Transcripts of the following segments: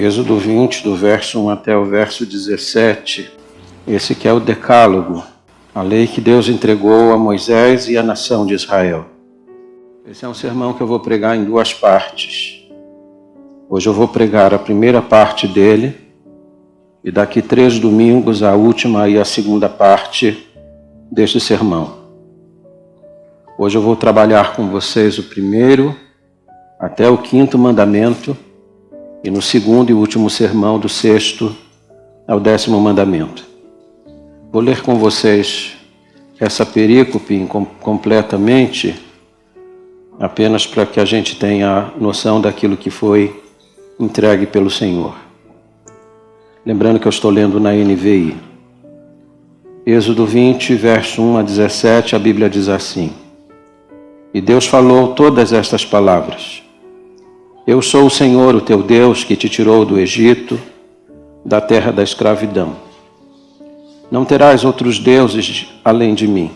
Êxodo 20, do verso 1 até o verso 17. Esse que é o Decálogo, a lei que Deus entregou a Moisés e à nação de Israel. Esse é um sermão que eu vou pregar em duas partes. Hoje eu vou pregar a primeira parte dele, e daqui 3 domingos a última e a segunda parte deste sermão. Hoje eu vou trabalhar com vocês o primeiro até o 5º mandamento, e no segundo e último sermão, do 6º ao 10º mandamento. Vou ler com vocês essa perícope completamente, apenas para que a gente tenha noção daquilo que foi entregue pelo Senhor. Lembrando que eu estou lendo na NVI. Êxodo 20, verso 1 a 17, a Bíblia diz assim: E Deus falou todas estas palavras: Eu sou o Senhor, o teu Deus, que te tirou do Egito, da terra da escravidão. Não terás outros deuses além de mim.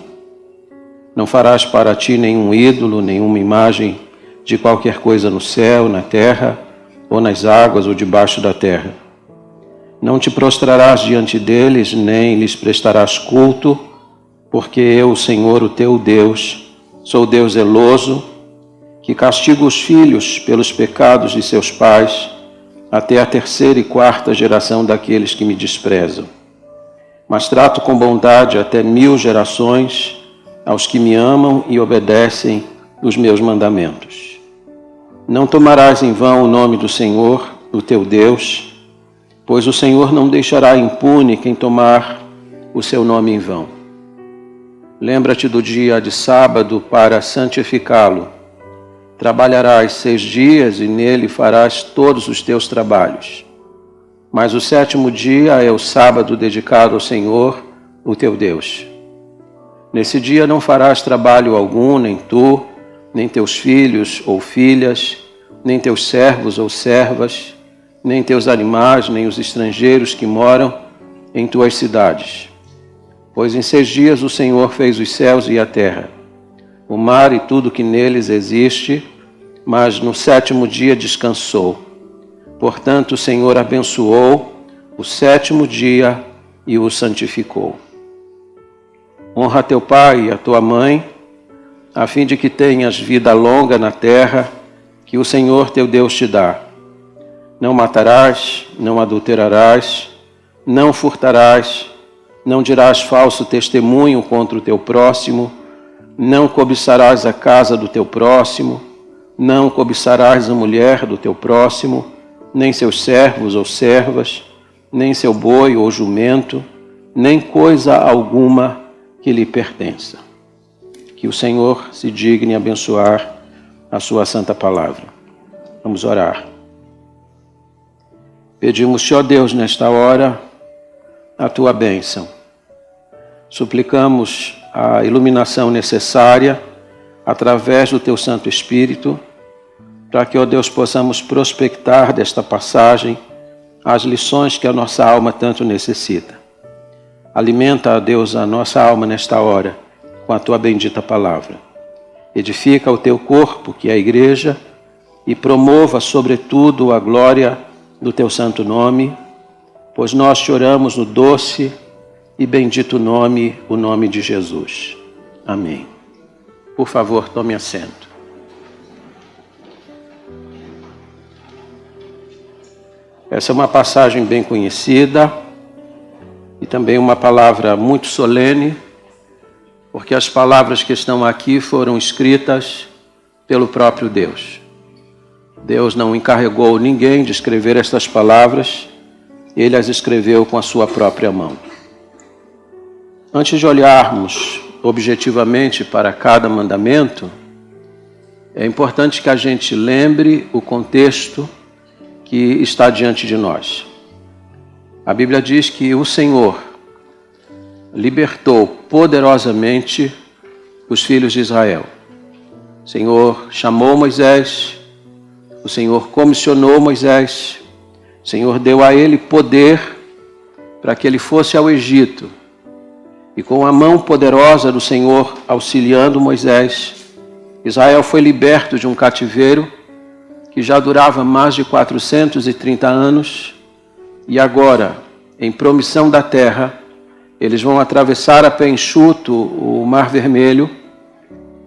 Não farás para ti nenhum ídolo, nenhuma imagem de qualquer coisa no céu, na terra, ou nas águas, ou debaixo da terra. Não te prostrarás diante deles, nem lhes prestarás culto, porque eu, o Senhor, o teu Deus, sou Deus zeloso, que castiga os filhos pelos pecados de seus pais, até a 3ª e 4ª geração daqueles que me desprezam. Mas trato com bondade até 1000 gerações aos que me amam e obedecem os meus mandamentos. Não tomarás em vão o nome do Senhor, o teu Deus, pois o Senhor não deixará impune quem tomar o seu nome em vão. Lembra-te do dia de sábado para santificá-lo. Trabalharás 6 dias e nele farás todos os teus trabalhos. Mas o 7º dia é o sábado dedicado ao Senhor, o teu Deus. Nesse dia não farás trabalho algum, nem tu, nem teus filhos ou filhas, nem teus servos ou servas, nem teus animais, nem os estrangeiros que moram em tuas cidades. Pois em 6 dias o Senhor fez os céus e a terra, o mar e tudo que neles existe, mas no 7º dia descansou. Portanto, o Senhor abençoou o 7º dia e o santificou. Honra teu pai e a tua mãe, a fim de que tenhas vida longa na terra que o Senhor teu Deus te dá. Não matarás, não adulterarás, não furtarás, não dirás falso testemunho contra o teu próximo, não cobiçarás a casa do teu próximo, não cobiçarás a mulher do teu próximo, nem seus servos ou servas, nem seu boi ou jumento, nem coisa alguma que lhe pertença. Que o Senhor se digne abençoar a sua santa palavra. Vamos orar. Pedimos-te, ó Deus, nesta hora, a tua bênção. Suplicamos a iluminação necessária através do teu Santo Espírito, para que, ó Deus, possamos prospectar desta passagem as lições que a nossa alma tanto necessita. Alimenta, ó Deus, a nossa alma nesta hora com a tua bendita palavra. Edifica o teu corpo, que é a igreja, e promova, sobretudo, a glória do teu santo nome, pois nós te oramos no doce e bendito nome, o nome de Jesus. Amém. Por favor, tome assento. Essa é uma passagem bem conhecida e também uma palavra muito solene, porque as palavras que estão aqui foram escritas pelo próprio Deus. Deus não encarregou ninguém de escrever estas palavras, ele as escreveu com a sua própria mão. Antes de olharmos objetivamente para cada mandamento, é importante que a gente lembre o contexto que está diante de nós. A Bíblia diz que o Senhor libertou poderosamente os filhos de Israel. O Senhor chamou Moisés, o Senhor comissionou Moisés, o Senhor deu a ele poder para que ele fosse ao Egito. E com a mão poderosa do Senhor auxiliando Moisés, Israel foi liberto de um cativeiro que já durava mais de 430 anos, e agora, em promissão da terra, eles vão atravessar a pé enxuto o Mar Vermelho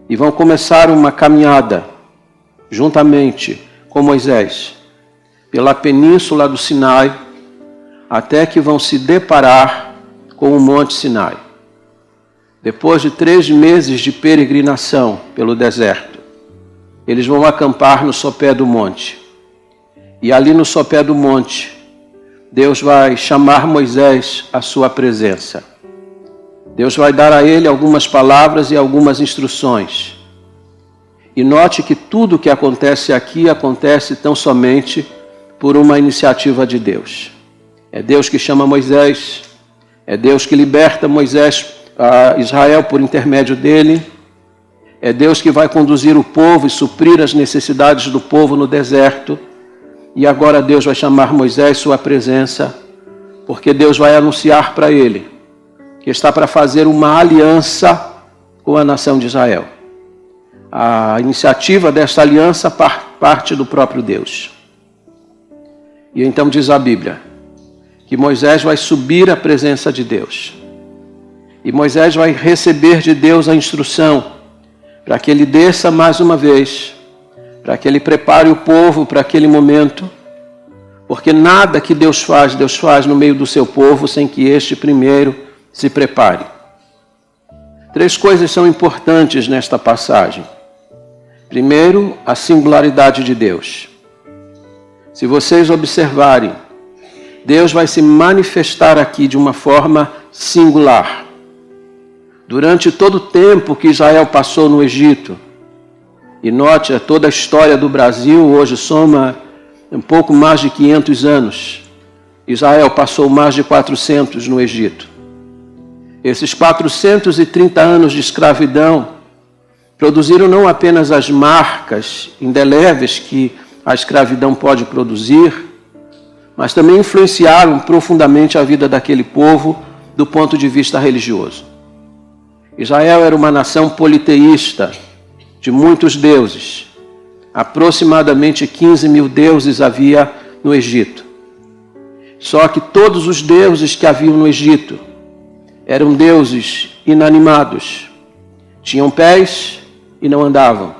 e vão começar uma caminhada, juntamente com Moisés, pela península do Sinai, até que vão se deparar com o Monte Sinai. Depois de 3 meses de peregrinação pelo deserto, eles vão acampar no sopé do monte. E ali no sopé do monte, Deus vai chamar Moisés à sua presença. Deus vai dar a ele algumas palavras e algumas instruções. E note que tudo o que acontece aqui acontece tão somente por uma iniciativa de Deus. É Deus que chama Moisés, é Deus que liberta Moisés, Israel por intermédio dele. É Deus que vai conduzir o povo e suprir as necessidades do povo no deserto. E agora Deus vai chamar Moisés à sua presença, porque Deus vai anunciar para ele que está para fazer uma aliança com a nação de Israel. A iniciativa desta aliança parte do próprio Deus. E então diz a Bíblia que Moisés vai subir à presença de Deus. E Moisés vai receber de Deus a instrução para que ele desça mais uma vez, para que ele prepare o povo para aquele momento, porque nada que Deus faz no meio do seu povo sem que este primeiro se prepare. 3 coisas são importantes nesta passagem. Primeiro, a singularidade de Deus. Se vocês observarem, Deus vai se manifestar aqui de uma forma singular. Durante todo o tempo que Israel passou no Egito, e note, toda a história do Brasil hoje soma um pouco mais de 500 anos. Israel passou mais de 400 no Egito. Esses 430 anos de escravidão produziram não apenas as marcas indeléveis que a escravidão pode produzir, mas também influenciaram profundamente a vida daquele povo do ponto de vista religioso. Israel era uma nação politeísta, de muitos deuses. Aproximadamente 15 mil deuses havia no Egito. Só que todos os deuses que haviam no Egito eram deuses inanimados. Tinham pés e não andavam.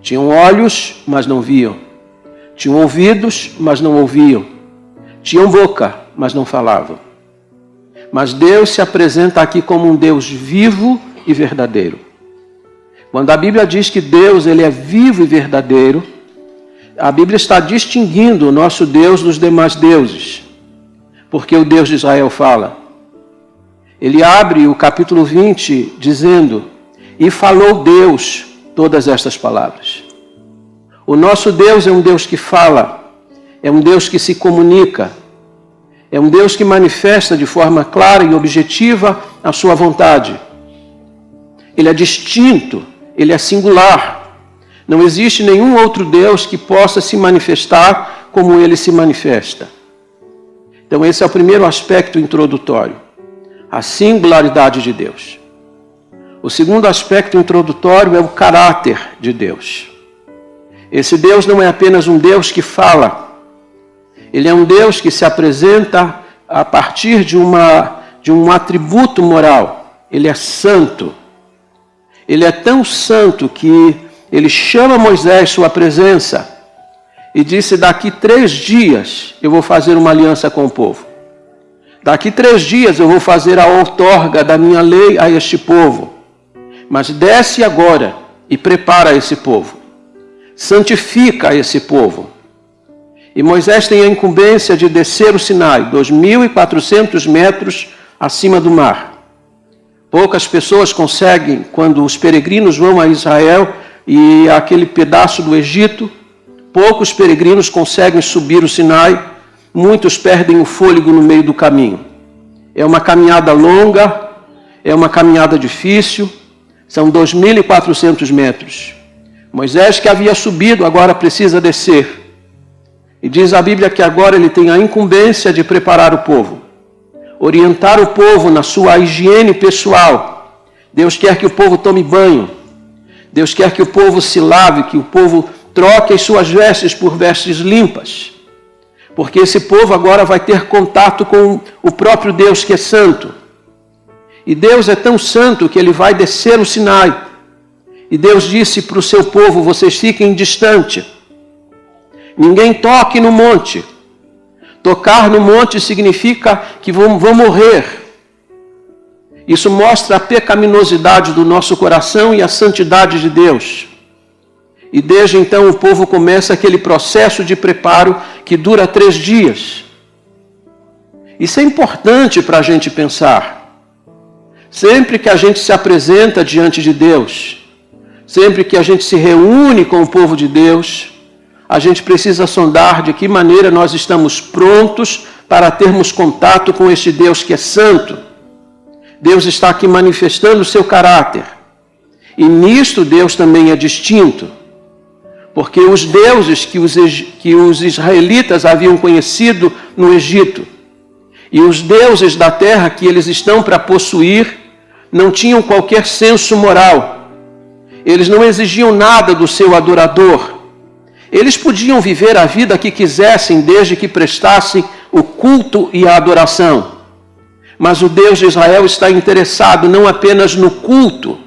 Tinham olhos, mas não viam. Tinham ouvidos, mas não ouviam. Tinham boca, mas não falavam. Mas Deus se apresenta aqui como um Deus vivo e verdadeiro. Quando a Bíblia diz que Deus ele é vivo e verdadeiro, a Bíblia está distinguindo o nosso Deus dos demais deuses. Porque o Deus de Israel fala. Ele abre o capítulo 20 dizendo: e falou Deus todas estas palavras. O nosso Deus é um Deus que fala, é um Deus que se comunica, é um Deus que manifesta de forma clara e objetiva a sua vontade. Ele é distinto, ele é singular. Não existe nenhum outro Deus que possa se manifestar como ele se manifesta. Então esse é o primeiro aspecto introdutório, a singularidade de Deus. O segundo aspecto introdutório é o caráter de Deus. Esse Deus não é apenas um Deus que fala. Ele é um Deus que se apresenta a partir de um atributo moral. Ele é santo. Ele é tão santo que ele chama Moisés à sua presença e disse: daqui 3 dias eu vou fazer uma aliança com o povo. Daqui 3 dias eu vou fazer a outorga da minha lei a este povo. Mas desce agora e prepara esse povo. Santifica esse povo. E Moisés tem a incumbência de descer o Sinai, 2.400 metros acima do mar. Poucas pessoas conseguem, quando os peregrinos vão a Israel e aquele pedaço do Egito, poucos peregrinos conseguem subir o Sinai, muitos perdem o fôlego no meio do caminho. É uma caminhada longa, é uma caminhada difícil, são 2.400 metros. Moisés, que havia subido, agora precisa descer. E diz a Bíblia que agora ele tem a incumbência de preparar o povo, orientar o povo na sua higiene pessoal. Deus quer que o povo tome banho. Deus quer que o povo se lave, que o povo troque as suas vestes por vestes limpas, porque esse povo agora vai ter contato com o próprio Deus que é santo. E Deus é tão santo que ele vai descer o Sinai. E Deus disse para o seu povo: vocês fiquem distante. Ninguém toque no monte. Tocar no monte significa que vão morrer. Isso mostra a pecaminosidade do nosso coração e a santidade de Deus. E desde então o povo começa aquele processo de preparo que dura 3 dias. Isso é importante para a gente pensar. Sempre que a gente se apresenta diante de Deus, sempre que a gente se reúne com o povo de Deus, a gente precisa sondar de que maneira nós estamos prontos para termos contato com este Deus que é santo. Deus está aqui manifestando o seu caráter. E nisto Deus também é distinto. Porque os deuses que os israelitas haviam conhecido no Egito e os deuses da terra que eles estão para possuir não tinham qualquer senso moral. Eles não exigiam nada do seu adorador. Eles podiam viver a vida que quisessem desde que prestassem o culto e a adoração. Mas o Deus de Israel está interessado não apenas no culto,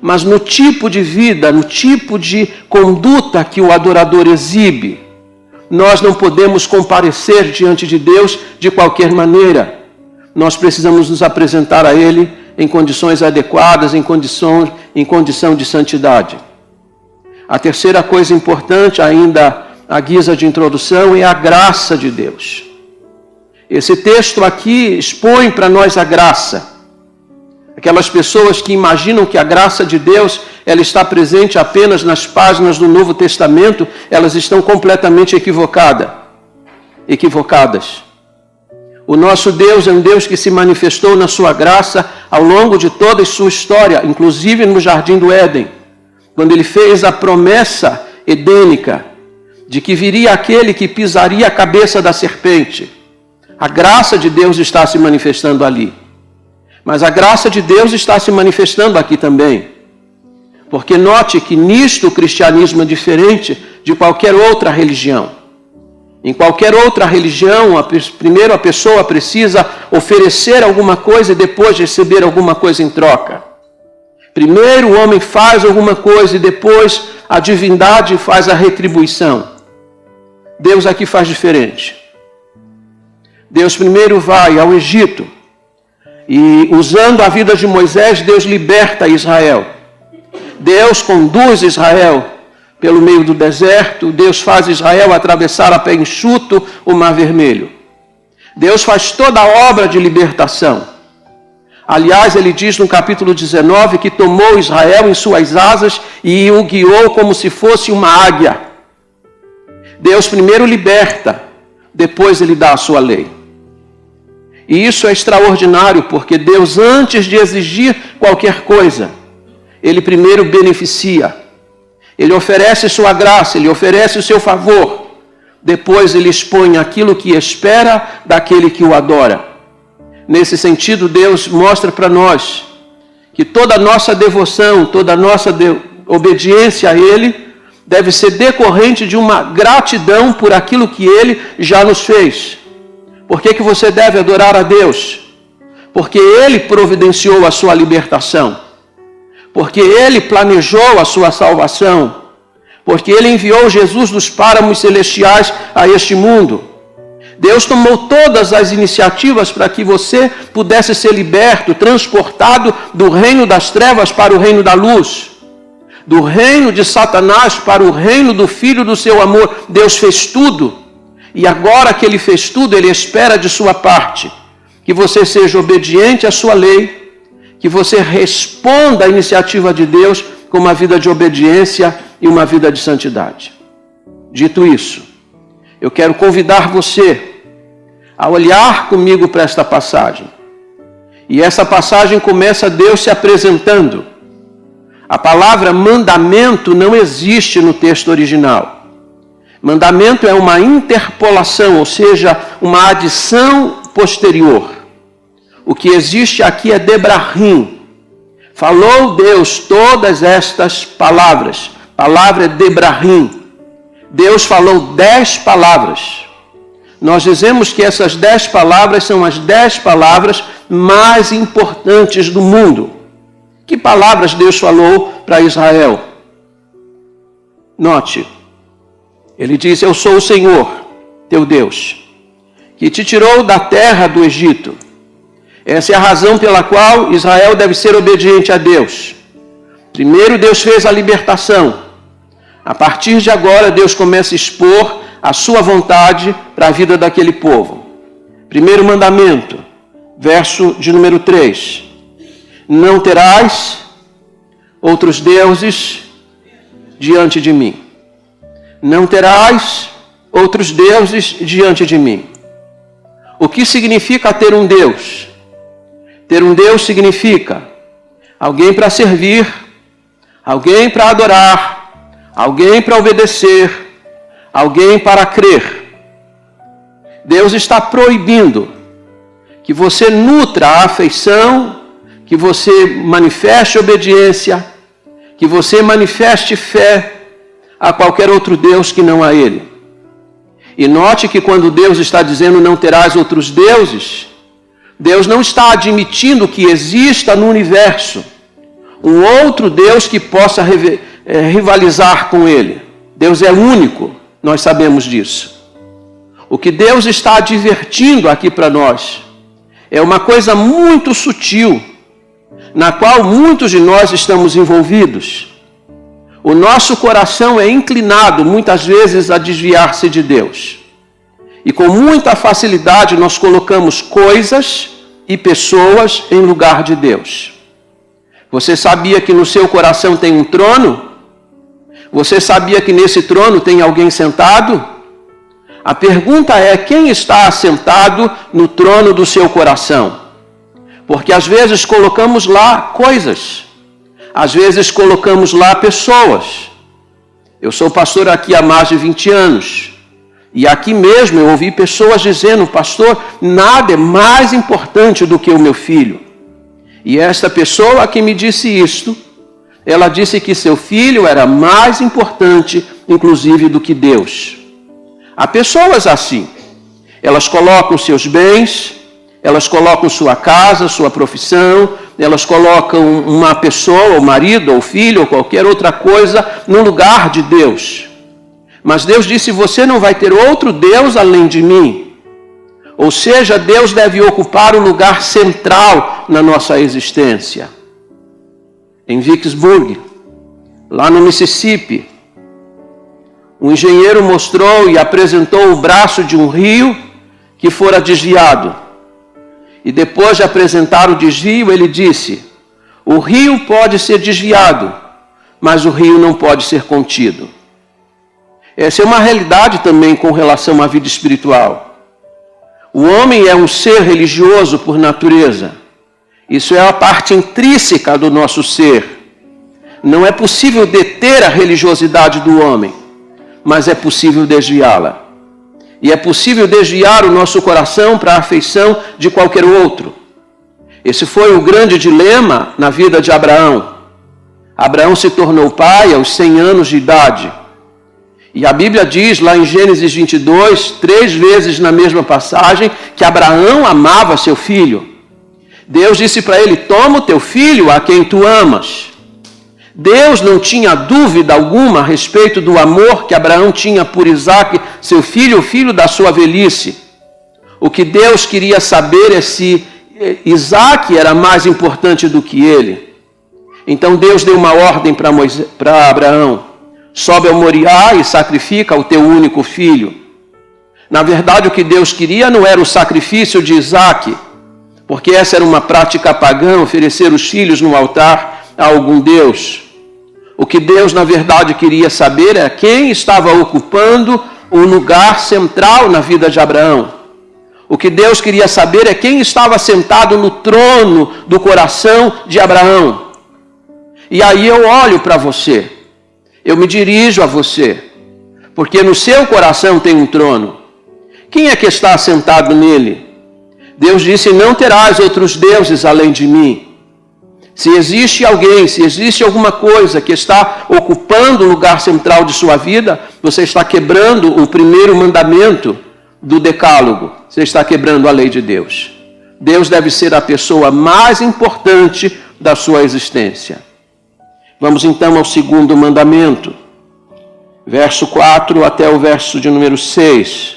mas no tipo de vida, no tipo de conduta que o adorador exibe. Nós não podemos comparecer diante de Deus de qualquer maneira. Nós precisamos nos apresentar a Ele em condições adequadas, em condição de santidade. A terceira coisa importante, ainda à guisa de introdução, é a graça de Deus. Esse texto aqui expõe para nós a graça. Aquelas pessoas que imaginam que a graça de Deus ela está presente apenas nas páginas do Novo Testamento, elas estão completamente equivocadas. O nosso Deus é um Deus que se manifestou na sua graça ao longo de toda a sua história, inclusive no Jardim do Éden, quando ele fez a promessa edênica de que viria aquele que pisaria a cabeça da serpente. A graça de Deus está se manifestando ali. Mas a graça de Deus está se manifestando aqui também. Porque note que nisto o cristianismo é diferente de qualquer outra religião. Em qualquer outra religião, primeiro a pessoa precisa oferecer alguma coisa e depois receber alguma coisa em troca. Primeiro o homem faz alguma coisa e depois a divindade faz a retribuição. Deus aqui faz diferente. Deus primeiro vai ao Egito e, usando a vida de Moisés, Deus liberta Israel. Deus conduz Israel pelo meio do deserto. Deus faz Israel atravessar a pé enxuto o Mar Vermelho. Deus faz toda a obra de libertação. Aliás, ele diz no capítulo 19 que tomou Israel em suas asas e o guiou como se fosse uma águia. Deus primeiro liberta, depois ele dá a sua lei. E isso é extraordinário, porque Deus, antes de exigir qualquer coisa, Ele primeiro beneficia. Ele oferece sua graça, Ele oferece o seu favor. Depois Ele expõe aquilo que espera daquele que o adora. Nesse sentido, Deus mostra para nós que toda a nossa devoção, toda a nossa obediência a Ele deve ser decorrente de uma gratidão por aquilo que Ele já nos fez. Por que você deve adorar a Deus? Porque Ele providenciou a sua libertação. Porque Ele planejou a sua salvação. Porque Ele enviou Jesus dos páramos celestiais a este mundo. Deus tomou todas as iniciativas para que você pudesse ser liberto, transportado do reino das trevas para o reino da luz. Do reino de Satanás para o reino do Filho do seu amor. Deus fez tudo. E agora que Ele fez tudo, Ele espera de sua parte que você seja obediente à sua lei, que você responda à iniciativa de Deus com uma vida de obediência e uma vida de santidade. Dito isso, eu quero convidar você a olhar comigo para esta passagem. E essa passagem começa Deus se apresentando. A palavra mandamento não existe no texto original. Mandamento é uma interpolação, ou seja, uma adição posterior. O que existe aqui é Debrahim. Falou Deus todas estas palavras. Palavra é Debrahim. Deus falou 10 palavras. Nós dizemos que essas 10 palavras são as 10 palavras mais importantes do mundo. Que palavras Deus falou para Israel? Note, ele diz: eu sou o Senhor, teu Deus, que te tirou da terra do Egito. Essa é a razão pela qual Israel deve ser obediente a Deus. Primeiro Deus fez a libertação. A partir de agora Deus começa a expor a sua vontade para a vida daquele povo. Primeiro mandamento, verso de número 3. Não terás outros deuses diante de mim. Não terás outros deuses diante de mim. O que significa ter um Deus? Ter um Deus significa alguém para servir, alguém para adorar, alguém para obedecer, alguém para crer. Deus está proibindo que você nutra a afeição, que você manifeste obediência, que você manifeste fé a qualquer outro Deus que não a Ele. E note que quando Deus está dizendo não terás outros deuses, Deus não está admitindo que exista no universo um outro Deus que possa rivalizar com Ele. Deus é único, nós sabemos disso. O que Deus está advertindo aqui para nós é uma coisa muito sutil, na qual muitos de nós estamos envolvidos. O nosso coração é inclinado muitas vezes a desviar-se de Deus. E com muita facilidade nós colocamos coisas e pessoas em lugar de Deus. Você sabia que no seu coração tem um trono? Você sabia que nesse trono tem alguém sentado? A pergunta é: quem está assentado no trono do seu coração? Porque às vezes colocamos lá coisas, às vezes colocamos lá pessoas. Eu sou pastor aqui há mais de 20 anos. E aqui mesmo eu ouvi pessoas dizendo: pastor, nada é mais importante do que o meu filho. E esta pessoa que me disse isto, ela disse que seu filho era mais importante, inclusive, do que Deus. Há pessoas assim. Elas colocam seus bens, elas colocam sua casa, sua profissão, elas colocam uma pessoa, o marido, ou filho, ou qualquer outra coisa, no lugar de Deus. Mas Deus disse: você não vai ter outro Deus além de mim. Ou seja, Deus deve ocupar o lugar central na nossa existência. Em Vicksburg, lá no Mississippi, um engenheiro mostrou e apresentou o braço de um rio que fora desviado. E depois de apresentar o desvio, ele disse: o rio pode ser desviado, mas o rio não pode ser contido. Essa é uma realidade também com relação à vida espiritual. O homem é um ser religioso por natureza. Isso é a parte intrínseca do nosso ser. Não é possível deter a religiosidade do homem, mas é possível desviá-la. E é possível desviar o nosso coração para a afeição de qualquer outro. Esse foi o grande dilema na vida de Abraão. Abraão se tornou pai aos 100 anos de idade. E a Bíblia diz lá em Gênesis 22, 3 vezes na mesma passagem, que Abraão amava seu filho. Deus disse para ele: toma o teu filho a quem tu amas. Deus não tinha dúvida alguma a respeito do amor que Abraão tinha por Isaque, seu filho, o filho da sua velhice. O que Deus queria saber é se Isaque era mais importante do que ele. Então Deus deu uma ordem para Abraão: sobe ao Moriá e sacrifica o teu único filho. Na verdade, o que Deus queria não era o sacrifício de Isaque, porque essa era uma prática pagã, oferecer os filhos no altar a algum Deus. O que Deus, na verdade, queria saber é quem estava ocupando o lugar central na vida de Abraão. O que Deus queria saber é quem estava sentado no trono do coração de Abraão. E aí eu olho para você. Eu me dirijo a você, porque no seu coração tem um trono. Quem é que está assentado nele? Deus disse: não terás outros deuses além de mim. Se existe alguém, se existe alguma coisa que está ocupando o lugar central de sua vida, você está quebrando o primeiro mandamento do decálogo. Você está quebrando a lei de Deus. Deus deve ser a pessoa mais importante da sua existência. Vamos então ao segundo mandamento. Verso 4 até o verso de número 6.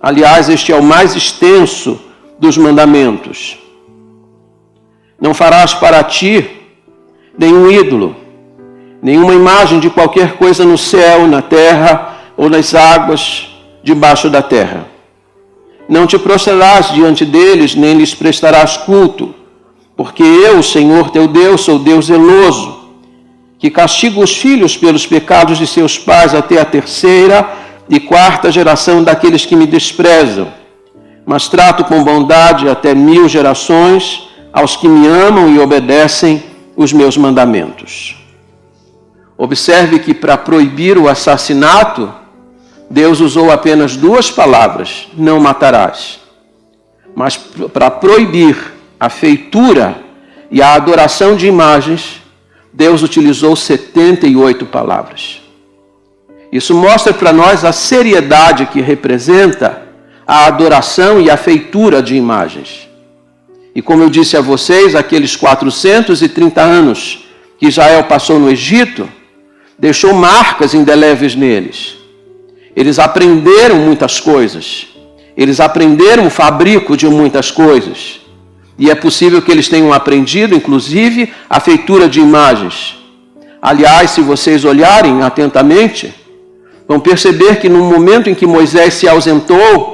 Aliás, este é o mais extenso dos mandamentos. Não farás para ti nenhum ídolo, nenhuma imagem de qualquer coisa no céu, na terra ou nas águas debaixo da terra. Não te prostrarás diante deles, nem lhes prestarás culto, porque eu, Senhor teu Deus, sou Deus zeloso, que castigo os filhos pelos pecados de seus pais até a 3ª e 4ª geração daqueles que me desprezam, mas trato com bondade até 1000 gerações aos que me amam e obedecem os meus mandamentos. Observe que para proibir o assassinato, Deus usou apenas 2 palavras, não matarás. Mas para proibir a feitura e a adoração de imagens, Deus utilizou 78 palavras. Isso mostra para nós a seriedade que representa a adoração e a feitura de imagens. E como eu disse a vocês, aqueles 430 anos que Israel passou no Egito, deixou marcas indeléveis neles. Eles aprenderam muitas coisas. Eles aprenderam o fabrico de muitas coisas. E é possível que eles tenham aprendido, inclusive, a feitura de imagens. Aliás, se vocês olharem atentamente, vão perceber que no momento em que Moisés se ausentou,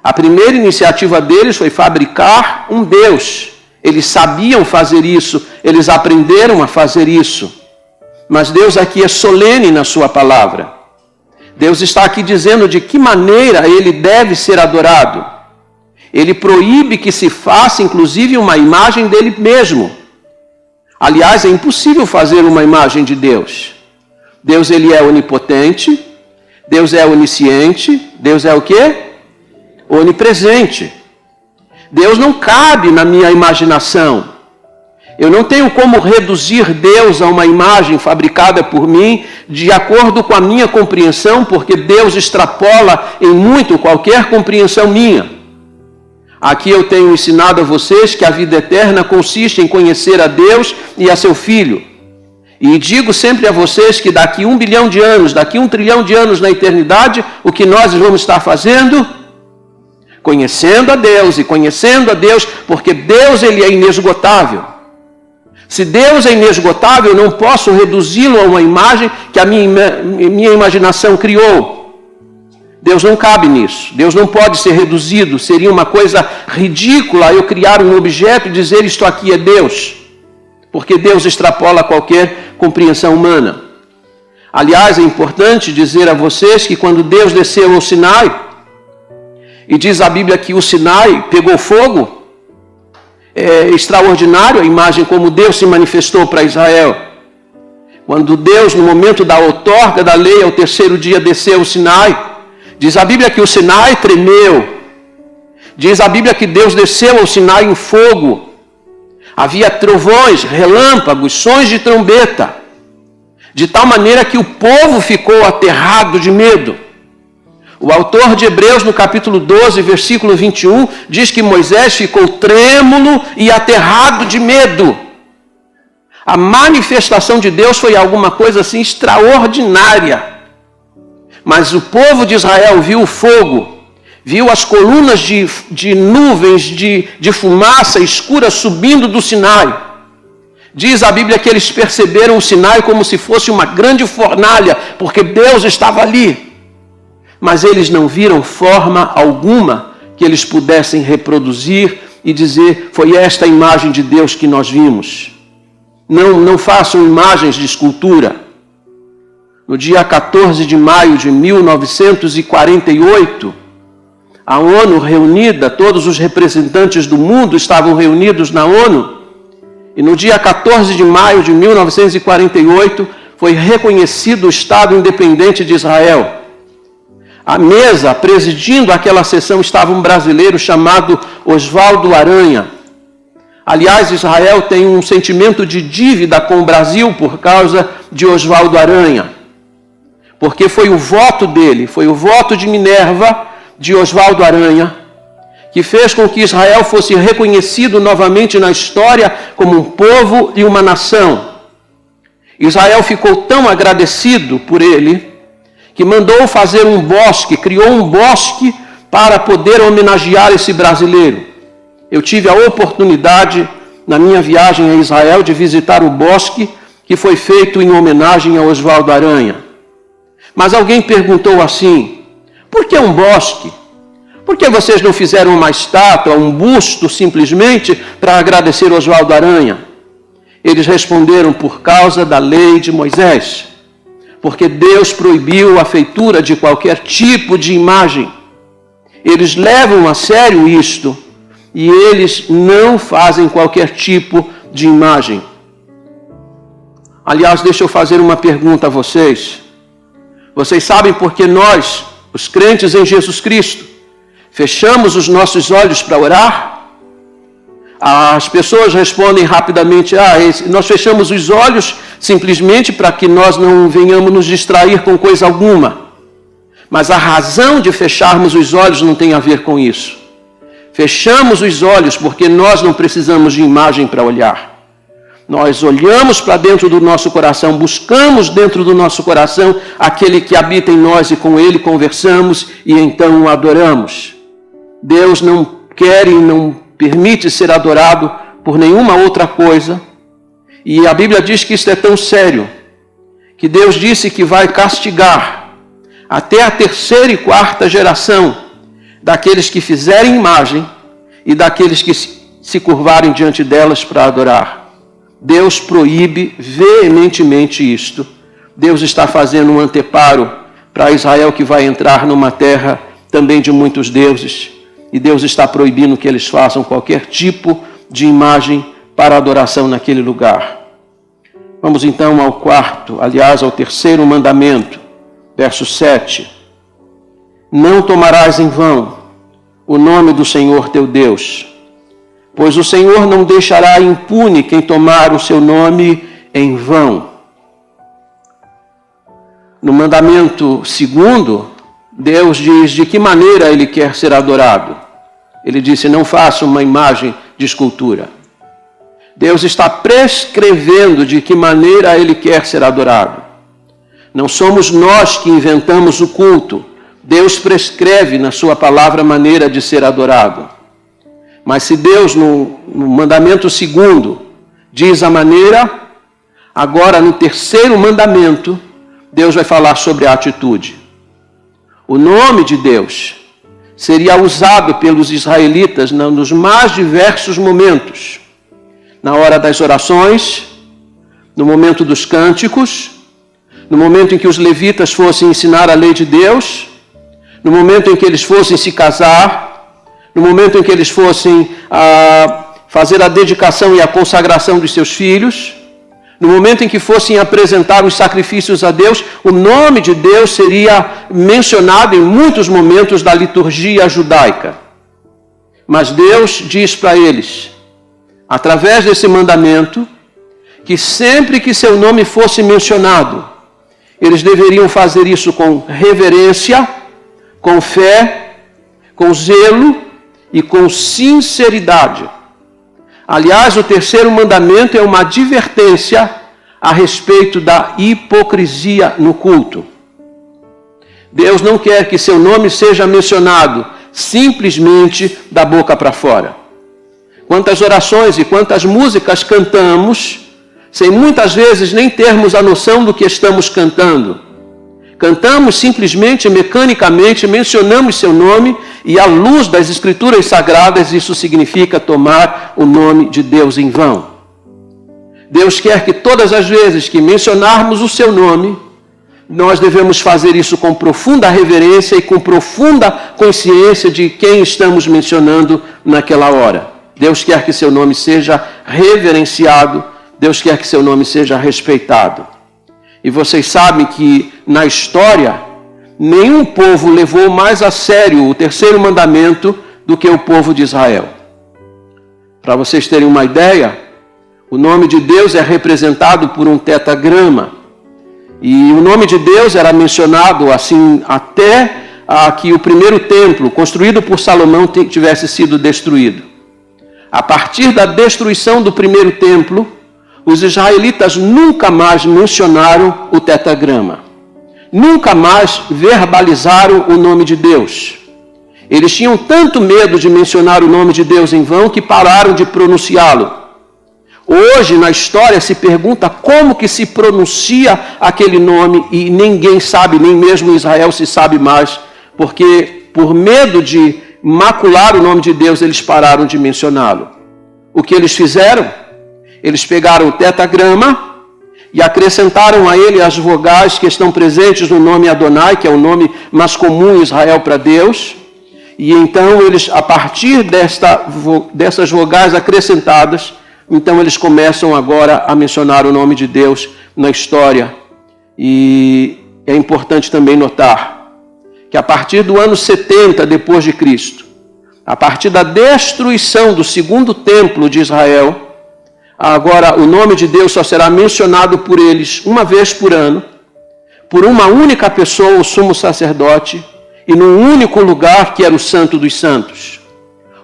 a primeira iniciativa deles foi fabricar um Deus. Eles sabiam fazer isso, eles aprenderam a fazer isso. Mas Deus aqui é solene na sua palavra. Deus está aqui dizendo de que maneira ele deve ser adorado. Ele proíbe que se faça, inclusive, uma imagem dele mesmo. Aliás, é impossível fazer uma imagem de Deus. Deus, ele é onipotente. Deus é onisciente. Deus é o quê? Onipresente. Deus não cabe na minha imaginação. Eu não tenho como reduzir Deus a uma imagem fabricada por mim de acordo com a minha compreensão, porque Deus extrapola em muito qualquer compreensão minha. Aqui eu tenho ensinado a vocês que a vida eterna consiste em conhecer a Deus e a seu Filho. E digo sempre a vocês que daqui 1 bilhão de anos, daqui 1 trilhão de anos na eternidade, o que nós vamos estar fazendo? Conhecendo a Deus e conhecendo a Deus, porque Deus, ele é inesgotável. Se Deus é inesgotável, eu não posso reduzi-lo a uma imagem que a minha imaginação criou. Deus não cabe nisso. Deus não pode ser reduzido. Seria uma coisa ridícula eu criar um objeto e dizer isto aqui é Deus. Porque Deus extrapola qualquer compreensão humana. Aliás, é importante dizer a vocês que quando Deus desceu ao Sinai, e diz a Bíblia que o Sinai pegou fogo, é extraordinário a imagem como Deus se manifestou para Israel. Quando Deus, no momento da outorga da lei, ao 3º dia desceu ao Sinai, diz a Bíblia que o Sinai tremeu. Diz a Bíblia que Deus desceu ao Sinai em fogo. Havia trovões, relâmpagos, sons de trombeta. De tal maneira que o povo ficou aterrado de medo. O autor de Hebreus, no capítulo 12, versículo 21, diz que Moisés ficou trêmulo e aterrado de medo. A manifestação de Deus foi alguma coisa assim extraordinária. Mas o povo de Israel viu o fogo, viu as colunas de nuvens, de fumaça escura subindo do Sinai. Diz a Bíblia que eles perceberam o Sinai como se fosse uma grande fornalha, porque Deus estava ali. Mas eles não viram forma alguma que eles pudessem reproduzir e dizer, foi esta a imagem de Deus que nós vimos. Não façam imagens de escultura. No dia 14 de maio de 1948, a ONU reunida, todos os representantes do mundo estavam reunidos na ONU, e no dia 14 de maio de 1948 foi reconhecido o Estado independente de Israel. À mesa, presidindo aquela sessão, estava um brasileiro chamado Oswaldo Aranha. Aliás, Israel tem um sentimento de dívida com o Brasil por causa de Oswaldo Aranha. Porque foi o voto dele, foi o voto de Minerva, de Oswaldo Aranha, que fez com que Israel fosse reconhecido novamente na história como um povo e uma nação. Israel ficou tão agradecido por ele, que mandou fazer um bosque, criou um bosque para poder homenagear esse brasileiro. Eu tive a oportunidade, na minha viagem a Israel, de visitar o bosque que foi feito em homenagem a Oswaldo Aranha. Mas alguém perguntou assim, por que um bosque? Por que vocês não fizeram uma estátua, um busto, simplesmente para agradecer Oswaldo Aranha? Eles responderam, por causa da lei de Moisés. Porque Deus proibiu a feitura de qualquer tipo de imagem. Eles levam a sério isto e eles não fazem qualquer tipo de imagem. Aliás, deixa eu fazer uma pergunta a vocês. Vocês sabem por que nós, os crentes em Jesus Cristo, fechamos os nossos olhos para orar? As pessoas respondem rapidamente, nós fechamos os olhos simplesmente para que nós não venhamos nos distrair com coisa alguma. Mas a razão de fecharmos os olhos não tem a ver com isso. Fechamos os olhos porque nós não precisamos de imagem para olhar. Nós olhamos para dentro do nosso coração, buscamos dentro do nosso coração aquele que habita em nós e com ele conversamos e então o adoramos. Deus não quer e não permite ser adorado por nenhuma outra coisa. E a Bíblia diz que isso é tão sério, que Deus disse que vai castigar até a 3ª e 4ª geração daqueles que fizerem imagem e daqueles que se curvarem diante delas para adorar. Deus proíbe veementemente isto. Deus está fazendo um anteparo para Israel que vai entrar numa terra também de muitos deuses. E Deus está proibindo que eles façam qualquer tipo de imagem para adoração naquele lugar. Vamos então ao 3º mandamento, verso 7. Não tomarás em vão o nome do Senhor teu Deus, pois o Senhor não deixará impune quem tomar o seu nome em vão. No mandamento 2, Deus diz de que maneira ele quer ser adorado. Ele disse, não faça uma imagem de escultura. Deus está prescrevendo de que maneira ele quer ser adorado. Não somos nós que inventamos o culto. Deus prescreve na sua palavra a maneira de ser adorado. Mas se Deus, no mandamento 2, diz a maneira, agora no 3º mandamento, Deus vai falar sobre a atitude. O nome de Deus seria usado pelos israelitas nos mais diversos momentos. Na hora das orações, no momento dos cânticos, no momento em que os levitas fossem ensinar a lei de Deus, no momento em que eles fossem se casar, no momento em que eles fossem fazer a dedicação e a consagração dos seus filhos, no momento em que fossem apresentar os sacrifícios a Deus, o nome de Deus seria mencionado em muitos momentos da liturgia judaica. Mas Deus diz para eles, através desse mandamento, que sempre que seu nome fosse mencionado, eles deveriam fazer isso com reverência, com fé, com zelo e com sinceridade. Aliás, o 3º mandamento é uma advertência a respeito da hipocrisia no culto. Deus não quer que seu nome seja mencionado simplesmente da boca para fora. Quantas orações e quantas músicas cantamos, sem muitas vezes nem termos a noção do que estamos cantando. Cantamos simplesmente, mecanicamente, mencionamos seu nome e à luz das Escrituras Sagradas isso significa tomar o nome de Deus em vão. Deus quer que todas as vezes que mencionarmos o seu nome, nós devemos fazer isso com profunda reverência e com profunda consciência de quem estamos mencionando naquela hora. Deus quer que seu nome seja reverenciado, Deus quer que seu nome seja respeitado. E vocês sabem que na história, nenhum povo levou mais a sério o 3º mandamento do que o povo de Israel. Para vocês terem uma ideia, o nome de Deus é representado por um tetagrama. E o nome de Deus era mencionado assim até que o primeiro templo, construído por Salomão, tivesse sido destruído. A partir da destruição do primeiro templo, os israelitas nunca mais mencionaram o tetagrama. Nunca mais verbalizaram o nome de Deus. Eles tinham tanto medo de mencionar o nome de Deus em vão que pararam de pronunciá-lo. Hoje, na história, se pergunta como que se pronuncia aquele nome e ninguém sabe, nem mesmo Israel se sabe mais, porque por medo de macular o nome de Deus, eles pararam de mencioná-lo. O que eles fizeram? Eles pegaram o tetagrama e acrescentaram a ele as vogais que estão presentes no nome Adonai, que é o nome mais comum em Israel para Deus. E então eles, a partir dessas vogais acrescentadas, então eles começam agora a mencionar o nome de Deus na história. E é importante também notar que a partir do ano 70 depois de Cristo, a partir da destruição do segundo templo de Israel, agora o nome de Deus só será mencionado por eles uma vez por ano, por uma única pessoa, o sumo sacerdote, e num único lugar que era o Santo dos Santos.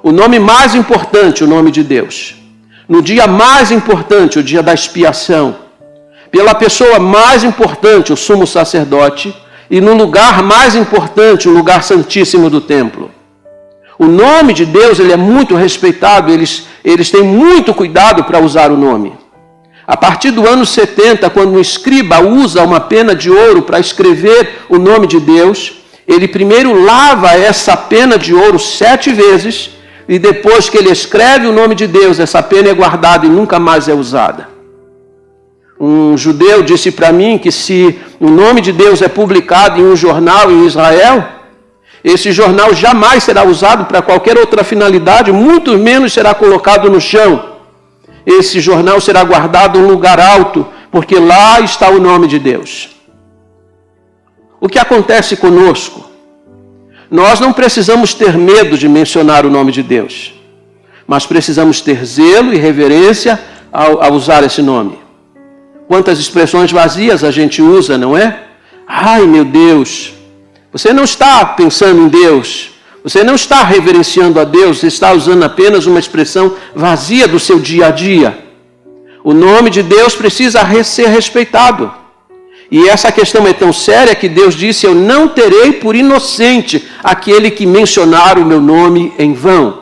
O nome mais importante, o nome de Deus. No dia mais importante, o dia da expiação, pela pessoa mais importante, o sumo sacerdote, e no lugar mais importante, o lugar santíssimo do templo. O nome de Deus, ele é muito respeitado, eles têm muito cuidado para usar o nome. A partir do ano 70, quando um escriba usa uma pena de ouro para escrever o nome de Deus, ele primeiro lava essa pena de ouro 7 vezes, e depois que ele escreve o nome de Deus, essa pena é guardada e nunca mais é usada. Um judeu disse para mim que se o nome de Deus é publicado em um jornal em Israel, esse jornal jamais será usado para qualquer outra finalidade, muito menos será colocado no chão. Esse jornal será guardado em um lugar alto, porque lá está o nome de Deus. O que acontece conosco? Nós não precisamos ter medo de mencionar o nome de Deus, mas precisamos ter zelo e reverência ao usar esse nome. Quantas expressões vazias a gente usa, não é? Ai, meu Deus! Você não está pensando em Deus, você não está reverenciando a Deus, você está usando apenas uma expressão vazia do seu dia a dia. O nome de Deus precisa ser respeitado. E essa questão é tão séria que Deus disse: eu não terei por inocente aquele que mencionar o meu nome em vão.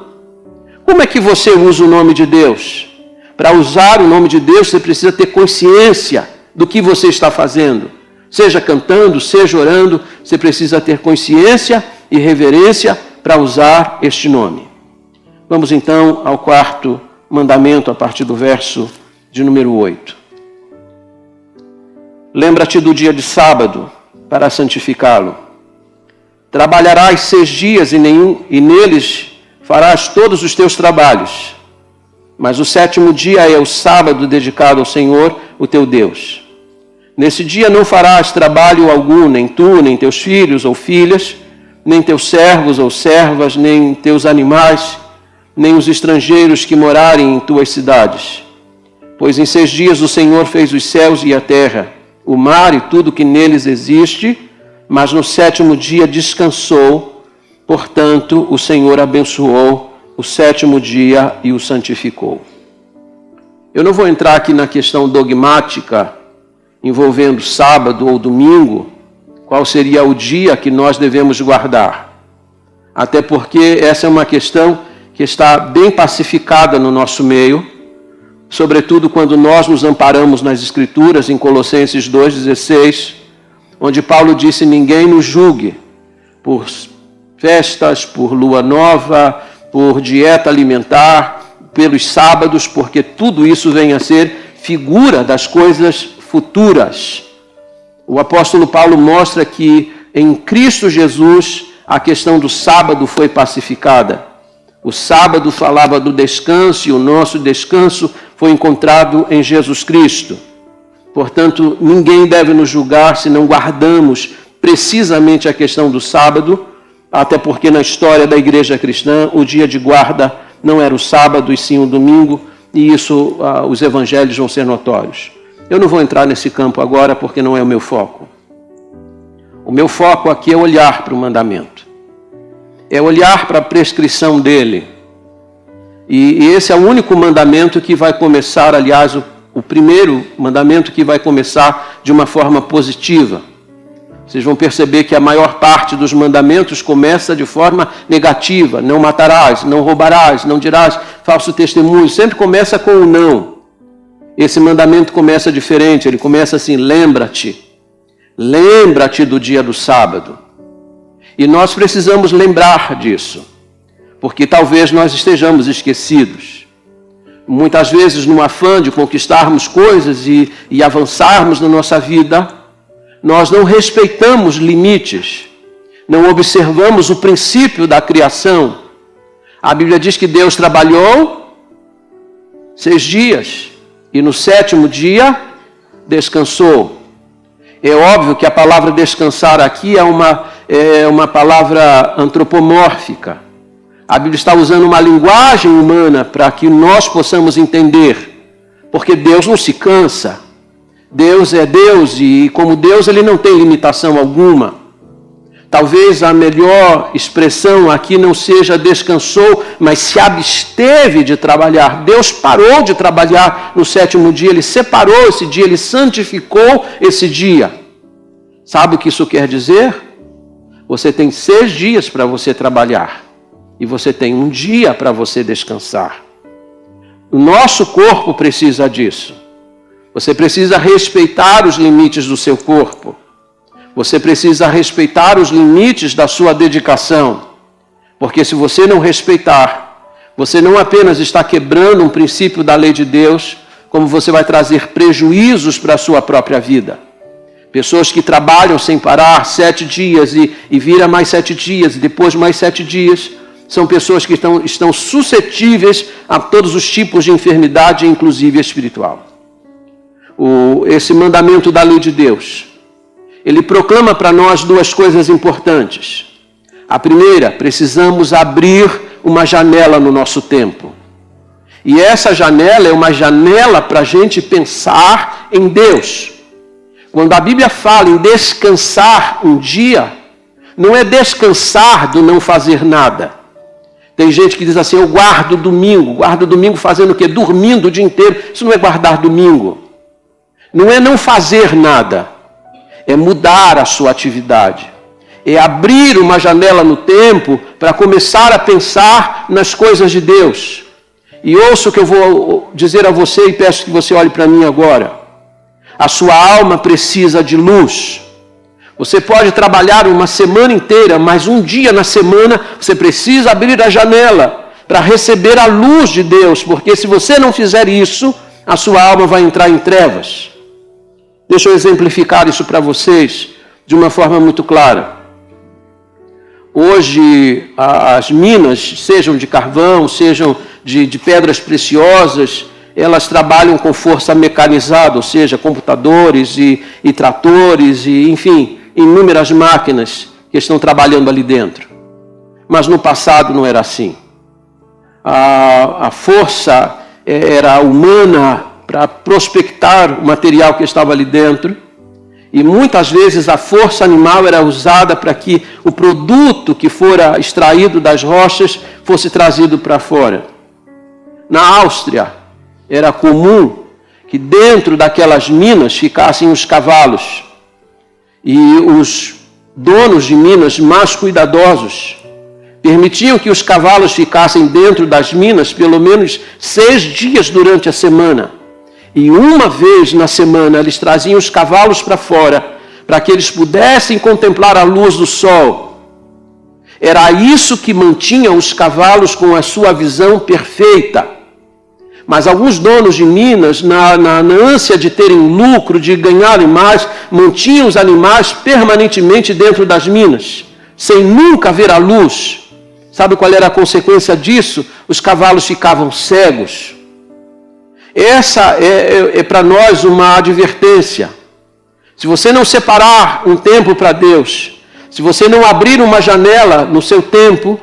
Como é que você usa o nome de Deus? Para usar o nome de Deus, você precisa ter consciência do que você está fazendo. Seja cantando, seja orando, você precisa ter consciência e reverência para usar este nome. Vamos então ao 4º mandamento, a partir do verso de número 8. Lembra-te do dia de sábado para santificá-lo. Trabalharás 6 dias e neles farás todos os teus trabalhos. Mas o 7º dia é o sábado dedicado ao Senhor, o teu Deus. Nesse dia não farás trabalho algum, nem tu, nem teus filhos ou filhas, nem teus servos ou servas, nem teus animais, nem os estrangeiros que morarem em tuas cidades. Pois em 6 dias o Senhor fez os céus e a terra, o mar e tudo que neles existe, mas no 7º dia descansou. Portanto, o Senhor abençoou o 7º dia e o santificou. Eu não vou entrar aqui na questão dogmática envolvendo sábado ou domingo, qual seria o dia que nós devemos guardar. Até porque essa é uma questão que está bem pacificada no nosso meio, sobretudo quando nós nos amparamos nas Escrituras, em Colossenses 2,16, onde Paulo disse: ninguém nos julgue por festas, por lua nova, por dieta alimentar, pelos sábados, porque tudo isso vem a ser figura das coisas futuras. O apóstolo Paulo mostra que em Cristo Jesus a questão do sábado foi pacificada. O sábado falava do descanso e o nosso descanso foi encontrado em Jesus Cristo. Portanto, ninguém deve nos julgar se não guardamos precisamente a questão do sábado, até porque na história da igreja cristã o dia de guarda não era o sábado e sim o domingo, e isso, os evangelhos vão ser notórios. Eu não vou entrar nesse campo agora porque não é o meu foco. O meu foco aqui é olhar para o mandamento. É olhar para a prescrição dele. E esse é o único mandamento que vai começar, aliás, o primeiro mandamento que vai começar de uma forma positiva. Vocês vão perceber que a maior parte dos mandamentos começa de forma negativa. Não matarás, não roubarás, não dirás falso testemunho. Sempre começa com o não. Esse mandamento começa diferente. Ele começa assim: lembra-te. Lembra-te do dia do sábado. E nós precisamos lembrar disso. Porque talvez nós estejamos esquecidos. Muitas vezes, no afã de conquistarmos coisas e avançarmos na nossa vida, nós não respeitamos limites, não observamos o princípio da criação. A Bíblia diz que Deus trabalhou 6 dias e no 7º dia descansou. É óbvio que a palavra descansar aqui é uma palavra antropomórfica. A Bíblia está usando uma linguagem humana para que nós possamos entender, porque Deus não se cansa. Deus é Deus e como Deus ele não tem limitação alguma. Talvez a melhor expressão aqui não seja descansou, mas se absteve de trabalhar. Deus parou de trabalhar no 7º dia, ele separou esse dia, ele santificou esse dia. Sabe o que isso quer dizer? Você tem 6 dias para você trabalhar e você tem 1 dia para você descansar. O nosso corpo precisa disso. Você precisa respeitar os limites do seu corpo. Você precisa respeitar os limites da sua dedicação. Porque se você não respeitar, você não apenas está quebrando um princípio da lei de Deus, como você vai trazer prejuízos para a sua própria vida. Pessoas que trabalham sem parar 7 dias e vira mais 7 dias, e depois mais 7 dias, são pessoas que estão suscetíveis a todos os tipos de enfermidade, inclusive espiritual. Esse mandamento da lei de Deus, ele proclama para nós 2 coisas importantes. A primeira, precisamos abrir uma janela no nosso tempo. E essa janela é uma janela para a gente pensar em Deus. Quando a Bíblia fala em descansar um dia, não é descansar do não fazer nada. Tem gente que diz assim: eu guardo domingo fazendo o quê? Dormindo o dia inteiro. Isso não é guardar domingo. Não é não fazer nada, é mudar a sua atividade. É abrir uma janela no tempo para começar a pensar nas coisas de Deus. E ouça o que eu vou dizer a você e peço que você olhe para mim agora. A sua alma precisa de luz. Você pode trabalhar uma semana inteira, mas um dia na semana você precisa abrir a janela para receber a luz de Deus, porque se você não fizer isso, a sua alma vai entrar em trevas. Deixa eu exemplificar isso para vocês de uma forma muito clara. Hoje, as minas, sejam de carvão, sejam de pedras preciosas, elas trabalham com força mecanizada, ou seja, computadores e tratores, e, enfim, inúmeras máquinas que estão trabalhando ali dentro. Mas no passado não era assim. A força era humana para prospectar o material que estava ali dentro. E muitas vezes a força animal era usada para que o produto que fora extraído das rochas fosse trazido para fora. Na Áustria, era comum que dentro daquelas minas ficassem os cavalos. E os donos de minas mais cuidadosos permitiam que os cavalos ficassem dentro das minas pelo menos 6 dias durante a semana. E uma vez na semana eles traziam os cavalos para fora, para que eles pudessem contemplar a luz do sol. Era isso que mantinha os cavalos com a sua visão perfeita. Mas alguns donos de minas, na ânsia de terem lucro, de ganharem mais, mantinham os animais permanentemente dentro das minas, sem nunca ver a luz. Sabe qual era a consequência disso? Os cavalos ficavam cegos. Essa é para nós uma advertência. Se você não separar um tempo para Deus, se você não abrir uma janela no seu tempo,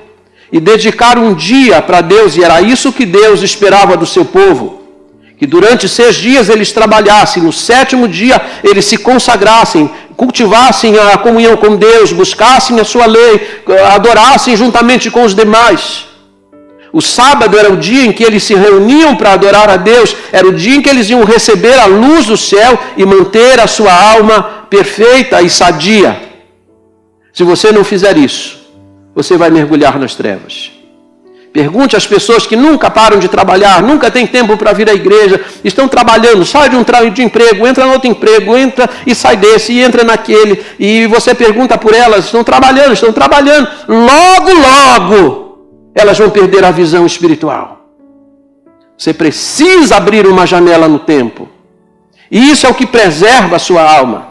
e dedicar um dia para Deus, e era isso que Deus esperava do seu povo, que durante 6 dias eles trabalhassem, no 7º dia eles se consagrassem, cultivassem a comunhão com Deus, buscassem a sua lei, adorassem juntamente com os demais. O sábado era o dia em que eles se reuniam para adorar a Deus, era o dia em que eles iam receber a luz do céu e manter a sua alma perfeita e sadia. Se você não fizer isso, você vai mergulhar nas trevas. Pergunte às pessoas que nunca param de trabalhar, nunca têm tempo para vir à igreja, estão trabalhando, sai de emprego, entra no outro emprego, entra e sai desse, e entra naquele, e você pergunta por elas, estão trabalhando, logo, elas vão perder a visão espiritual. Você precisa abrir uma janela no tempo, e isso é o que preserva a sua alma.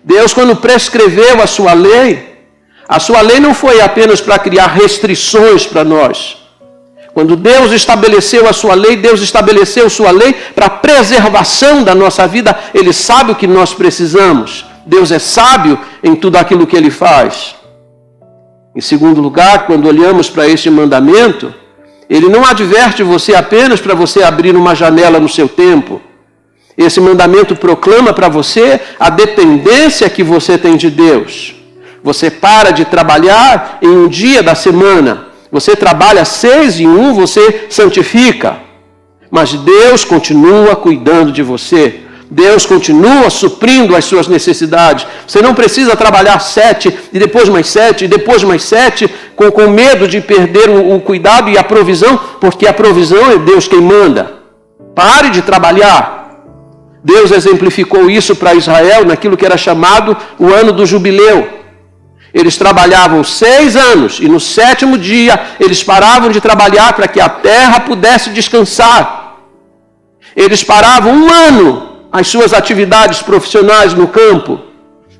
Deus, quando prescreveu a sua lei não foi apenas para criar restrições para nós. Quando Deus estabeleceu a sua lei, Deus estabeleceu sua lei para a preservação da nossa vida. Ele sabe o que nós precisamos. Deus é sábio em tudo aquilo que Ele faz. Em segundo lugar, quando olhamos para este mandamento, Ele não adverte você apenas para você abrir uma janela no seu tempo. Esse mandamento proclama para você a dependência que você tem de Deus. Você para de trabalhar em um dia da semana. Você trabalha 6 em 1, você santifica. Mas Deus continua cuidando de você. Deus continua suprindo as suas necessidades. Você não precisa trabalhar 7, e depois mais 7, e depois mais 7, com medo de perder o cuidado e a provisão, porque a provisão é Deus quem manda. Pare de trabalhar. Deus exemplificou isso para Israel naquilo que era chamado o ano do jubileu. Eles trabalhavam 6 anos e no 7º dia eles paravam de trabalhar para que a terra pudesse descansar. Eles paravam 1 ano as suas atividades profissionais no campo,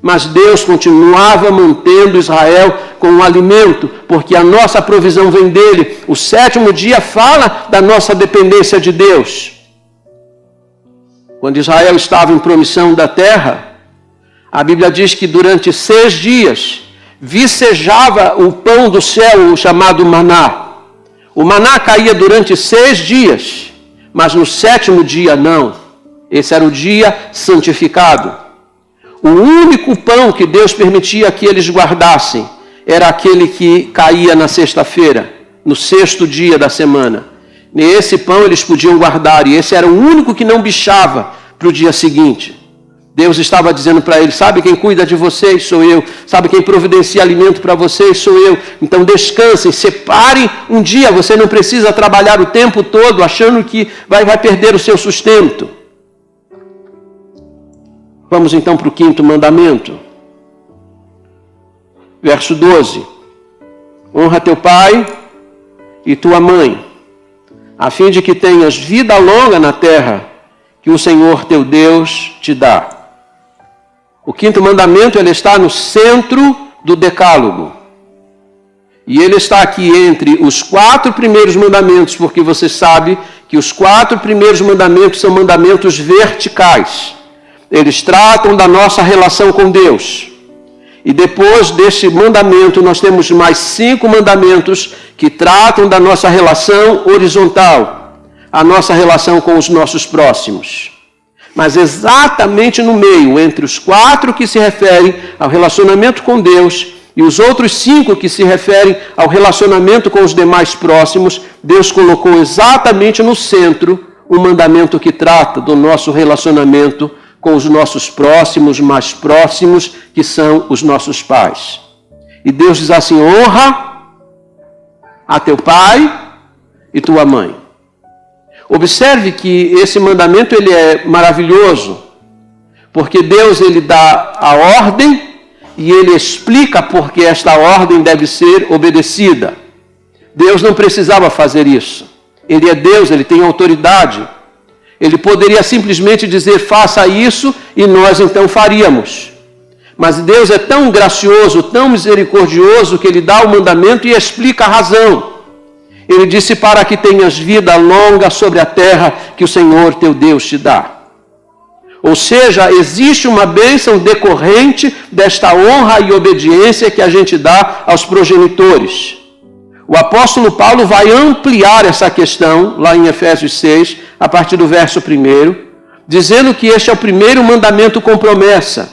mas Deus continuava mantendo Israel com o alimento, porque a nossa provisão vem dele. O 7º dia fala da nossa dependência de Deus. Quando Israel estava em promissão da terra, a Bíblia diz que durante 6 dias vicejava o pão do céu, o chamado maná. O maná caía durante 6 dias, mas no 7º dia não. Esse era o dia santificado. O único pão que Deus permitia que eles guardassem era aquele que caía na sexta-feira, no 6º dia da semana. Esse pão eles podiam guardar, e esse era o único que não bichava para o dia seguinte. Deus estava dizendo para eles, sabe quem cuida de vocês? Sou eu. Sabe quem providencia alimento para vocês? Sou eu. Então descansem, separem um dia. Você não precisa trabalhar o tempo todo achando que vai perder o seu sustento. Vamos então para o 5º mandamento. Verso 12. Honra teu pai e tua mãe, a fim de que tenhas vida longa na terra que o Senhor teu Deus te dá. O 5º mandamento, ele está no centro do decálogo. E ele está aqui entre os 4 primeiros mandamentos, porque você sabe que os 4 primeiros mandamentos são mandamentos verticais. Eles tratam da nossa relação com Deus. E depois desse mandamento, nós temos mais 5 mandamentos que tratam da nossa relação horizontal, a nossa relação com os nossos próximos. Mas exatamente no meio, entre os 4 que se referem ao relacionamento com Deus e os outros 5 que se referem ao relacionamento com os demais próximos, Deus colocou exatamente no centro o mandamento que trata do nosso relacionamento com os nossos próximos, mais próximos, que são os nossos pais. E Deus diz assim, honra a teu pai e tua mãe. Observe que esse mandamento ele é maravilhoso, porque Deus ele dá a ordem e ele explica por que esta ordem deve ser obedecida. Deus não precisava fazer isso. Ele é Deus, ele tem autoridade. Ele poderia simplesmente dizer, faça isso, e nós então faríamos. Mas Deus é tão gracioso, tão misericordioso, que ele dá o mandamento e explica a razão. Ele disse, para que tenhas vida longa sobre a terra que o Senhor teu Deus te dá. Ou seja, existe uma bênção decorrente desta honra e obediência que a gente dá aos progenitores. O apóstolo Paulo vai ampliar essa questão, lá em Efésios 6, a partir do verso 1, dizendo que este é o primeiro mandamento com promessa,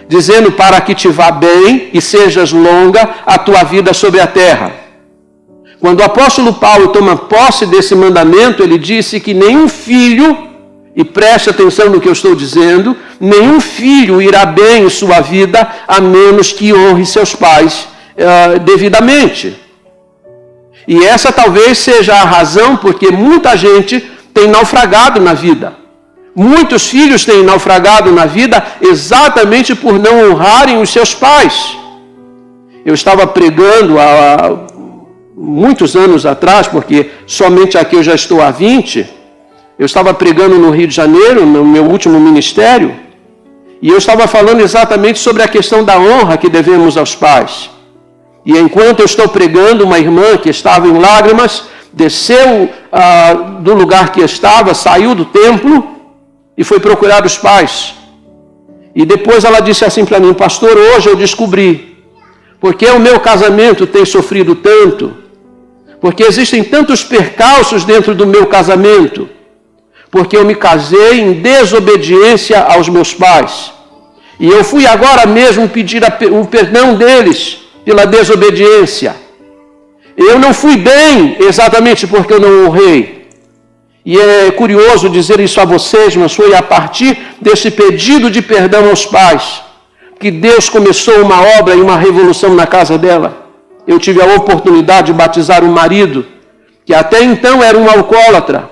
dizendo para que te vá bem e sejas longa a tua vida sobre a terra. Quando o apóstolo Paulo toma posse desse mandamento, ele disse que nenhum filho, e preste atenção no que eu estou dizendo, nenhum filho irá bem em sua vida a menos que honre seus pais devidamente. E essa talvez seja a razão porque muita gente tem naufragado na vida. Muitos filhos têm naufragado na vida exatamente por não honrarem os seus pais. Eu estava pregando há muitos anos atrás, porque somente aqui eu já estou há 20, eu estava pregando no Rio de Janeiro, no meu último ministério, e eu estava falando exatamente sobre a questão da honra que devemos aos pais. E enquanto eu estou pregando, uma irmã que estava em lágrimas, desceu do lugar que estava, saiu do templo e foi procurar os pais. E depois ela disse assim para mim: pastor, hoje eu descobri porque o meu casamento tem sofrido tanto, porque existem tantos percalços dentro do meu casamento, porque eu me casei em desobediência aos meus pais. E eu fui agora mesmo pedir o perdão deles pela desobediência. Eu não fui bem exatamente porque eu não honrei. E é curioso dizer isso a vocês, mas foi a partir desse pedido de perdão aos pais que Deus começou uma obra e uma revolução na casa dela. Eu tive a oportunidade de batizar um marido que até então era um alcoólatra.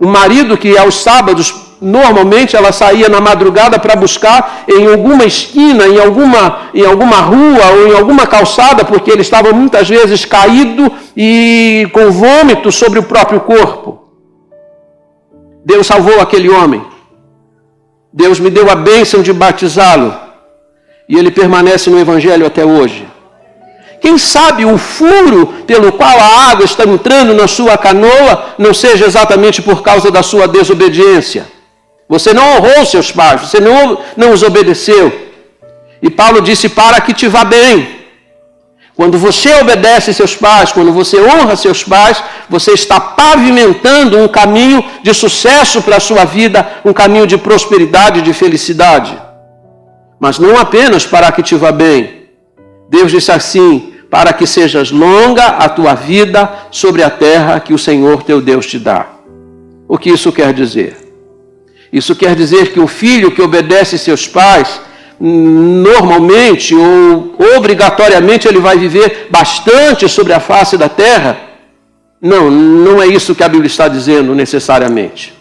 Um marido que aos sábados, normalmente ela saía na madrugada para buscar em alguma esquina, em alguma rua ou em alguma calçada, porque ele estava muitas vezes caído e com vômito sobre o próprio corpo. Deus salvou aquele homem. Deus me deu a bênção de batizá-lo. E ele permanece no Evangelho até hoje. Quem sabe o furo pelo qual a água está entrando na sua canoa não seja exatamente por causa da sua desobediência. Você não honrou seus pais, você não os obedeceu. E Paulo disse: para que te vá bem. Quando você obedece seus pais, quando você honra seus pais, você está pavimentando um caminho de sucesso para a sua vida, um caminho de prosperidade e de felicidade. Mas não apenas para que te vá bem. Deus disse assim: para que sejas longa a tua vida sobre a terra que o Senhor teu Deus te dá. O que isso quer dizer? Isso quer dizer que o filho que obedece seus pais, normalmente ou obrigatoriamente ele vai viver bastante sobre a face da terra? Não é isso que a Bíblia está dizendo necessariamente.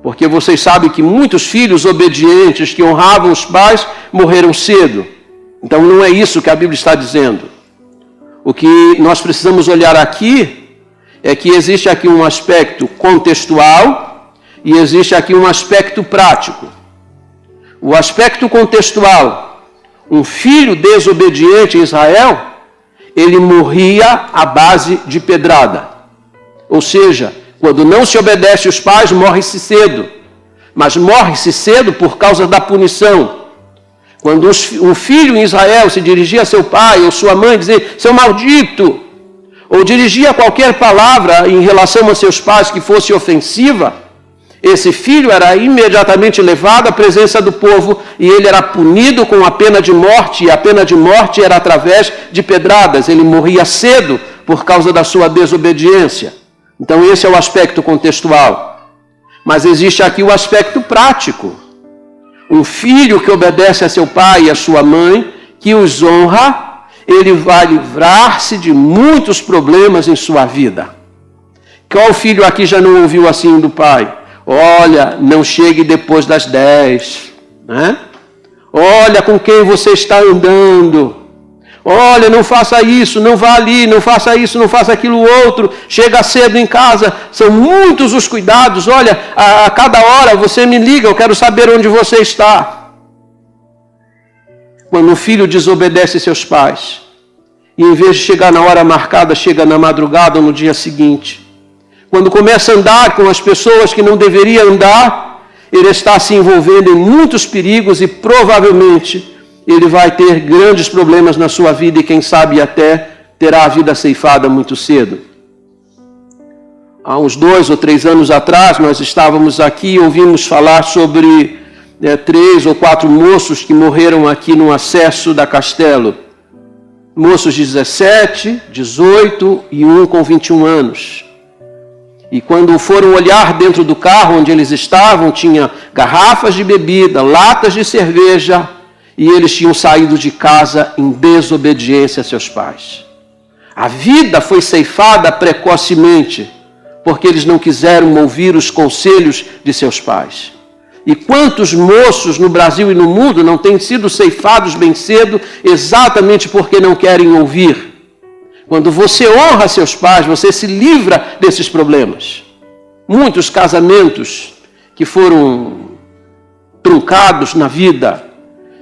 Porque vocês sabem que muitos filhos obedientes que honravam os pais morreram cedo. Então não é isso que a Bíblia está dizendo. O que nós precisamos olhar aqui é que existe aqui um aspecto contextual e existe aqui um aspecto prático. O aspecto contextual: um filho desobediente em Israel, ele morria à base de pedrada. Ou seja, quando não se obedece os pais, morre-se cedo. Mas morre-se cedo por causa da punição. Quando um filho em Israel se dirigia a seu pai ou sua mãe e dizia: seu maldito, ou dirigia qualquer palavra em relação a seus pais que fosse ofensiva, esse filho era imediatamente levado à presença do povo e ele era punido com a pena de morte, e a pena de morte era através de pedradas. Ele morria cedo por causa da sua desobediência. Então esse é o aspecto contextual. Mas existe aqui o aspecto prático. Um filho que obedece a seu pai e a sua mãe, que os honra, ele vai livrar-se de muitos problemas em sua vida. Qual filho aqui já não ouviu assim do pai? Olha, não chegue depois das 10. Né? Olha com quem você está andando. Olha, não faça isso, não vá ali, não faça isso, não faça aquilo outro. Chega cedo em casa. São muitos os cuidados. Olha, a cada hora você me liga, eu quero saber onde você está. Quando o filho desobedece seus pais, e em vez de chegar na hora marcada, chega na madrugada ou no dia seguinte. Quando começa a andar com as pessoas que não deveria andar, ele está se envolvendo em muitos perigos e provavelmente ele vai ter grandes problemas na sua vida e quem sabe até terá a vida ceifada muito cedo. Há uns 2 ou 3 anos atrás, nós estávamos aqui e ouvimos falar sobre 3 ou 4 moços que morreram aqui no acesso da Castelo. Moços de 17, 18 e um com 21 anos. E quando foram olhar dentro do carro onde eles estavam, tinha garrafas de bebida, latas de cerveja, e eles tinham saído de casa em desobediência a seus pais. A vida foi ceifada precocemente, porque eles não quiseram ouvir os conselhos de seus pais. E quantos moços no Brasil e no mundo não têm sido ceifados bem cedo, exatamente porque não querem ouvir? Quando você honra seus pais, você se livra desses problemas. Muitos casamentos que foram truncados na vida,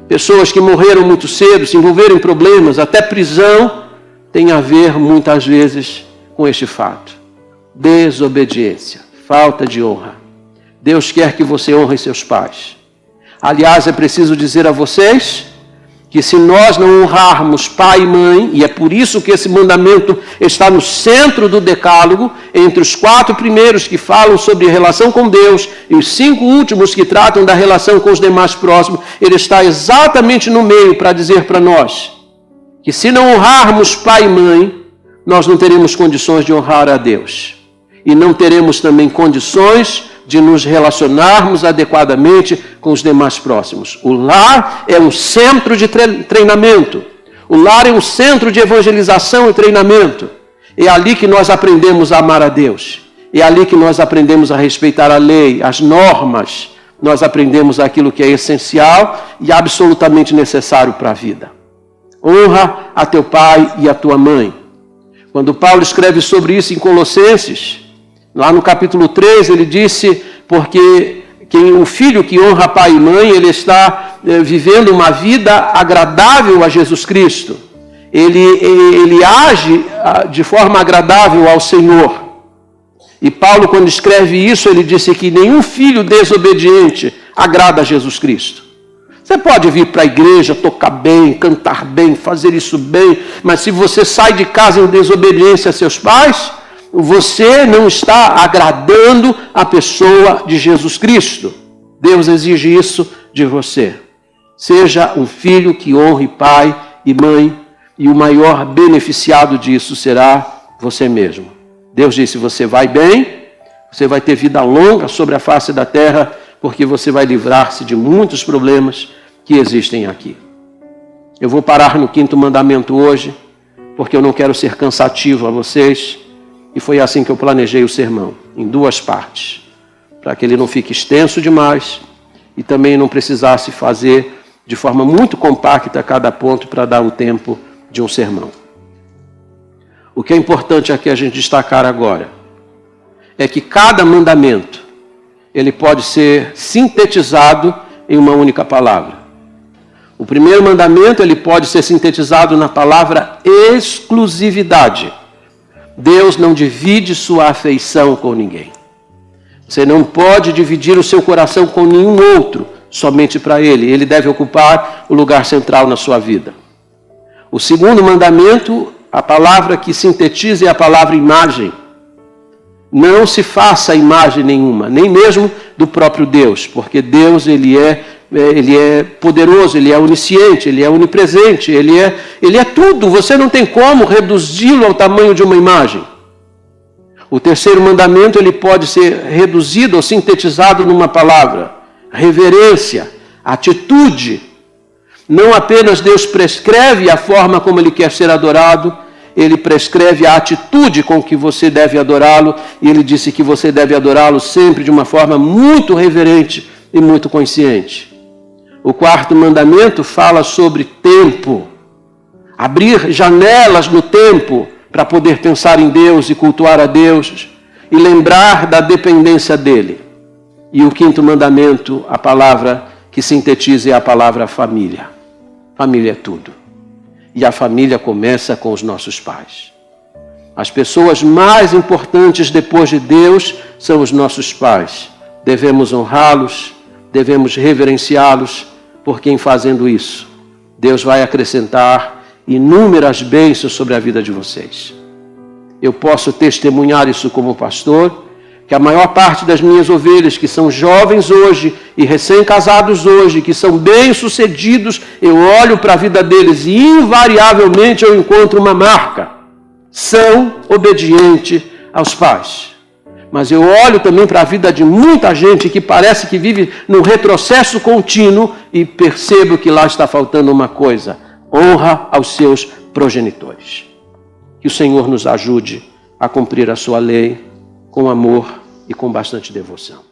pessoas que morreram muito cedo, se envolveram em problemas, até prisão, tem a ver muitas vezes com este fato. Desobediência, falta de honra. Deus quer que você honre seus pais. Aliás, é preciso dizer a vocês que se nós não honrarmos pai e mãe, e é por isso que esse mandamento está no centro do decálogo, entre os 4 primeiros que falam sobre relação com Deus e os 5 últimos que tratam da relação com os demais próximos, ele está exatamente no meio para dizer para nós que se não honrarmos pai e mãe, nós não teremos condições de honrar a Deus. E não teremos também condições de nos relacionarmos adequadamente com os demais próximos. O lar é um centro de treinamento. O lar é um centro de evangelização e treinamento. É ali que nós aprendemos a amar a Deus. É ali que nós aprendemos a respeitar a lei, as normas. Nós aprendemos aquilo que é essencial e absolutamente necessário para a vida. Honra a teu pai e a tua mãe. Quando Paulo escreve sobre isso em Colossenses, lá no capítulo 3, ele disse, porque o filho que honra pai e mãe, ele está vivendo uma vida agradável a Jesus Cristo. Ele age de forma agradável ao Senhor. E Paulo, quando escreve isso, ele disse que nenhum filho desobediente agrada a Jesus Cristo. Você pode vir para a igreja, tocar bem, cantar bem, fazer isso bem, mas se você sai de casa em desobediência a seus pais, você não está agradando a pessoa de Jesus Cristo. Deus exige isso de você. Seja um filho que honre pai e mãe, e o maior beneficiado disso será você mesmo. Deus disse, você vai bem, você vai ter vida longa sobre a face da terra, porque você vai livrar-se de muitos problemas que existem aqui. Eu vou parar no 5º mandamento hoje, porque eu não quero ser cansativo a vocês, e foi assim que eu planejei o sermão, em 2 partes, para que ele não fique extenso demais e também não precisasse fazer de forma muito compacta cada ponto para dar o tempo de um sermão. O que é importante aqui a gente destacar agora é que cada mandamento ele pode ser sintetizado em uma única palavra. O primeiro mandamento ele pode ser sintetizado na palavra exclusividade. Deus não divide sua afeição com ninguém. Você não pode dividir o seu coração com nenhum outro, somente para Ele. Ele deve ocupar o lugar central na sua vida. O segundo mandamento, a palavra que sintetiza é a palavra imagem. Não se faça imagem nenhuma, nem mesmo do próprio Deus, porque Deus ele é poderoso, Ele é onisciente, Ele é onipresente, Ele é tudo. Você não tem como reduzi-lo ao tamanho de uma imagem. O terceiro mandamento ele pode ser reduzido ou sintetizado numa palavra: reverência, atitude. Não apenas Deus prescreve a forma como Ele quer ser adorado, Ele prescreve a atitude com que você deve adorá-lo, e Ele disse que você deve adorá-lo sempre de uma forma muito reverente e muito consciente. O quarto mandamento fala sobre tempo. Abrir janelas no tempo para poder pensar em Deus e cultuar a Deus e lembrar da dependência dEle. E o quinto mandamento, a palavra que sintetiza é a palavra família. Família é tudo. E a família começa com os nossos pais. As pessoas mais importantes depois de Deus são os nossos pais. Devemos honrá-los, devemos reverenciá-los, porque em fazendo isso, Deus vai acrescentar inúmeras bênçãos sobre a vida de vocês. Eu posso testemunhar isso como pastor, que a maior parte das minhas ovelhas, que são jovens hoje e recém-casados hoje, que são bem-sucedidos, eu olho para a vida deles e invariavelmente eu encontro uma marca. São obedientes aos pais. Mas eu olho também para a vida de muita gente que parece que vive num retrocesso contínuo e percebo que lá está faltando uma coisa: honra aos seus progenitores. Que o Senhor nos ajude a cumprir a sua lei com amor e com bastante devoção.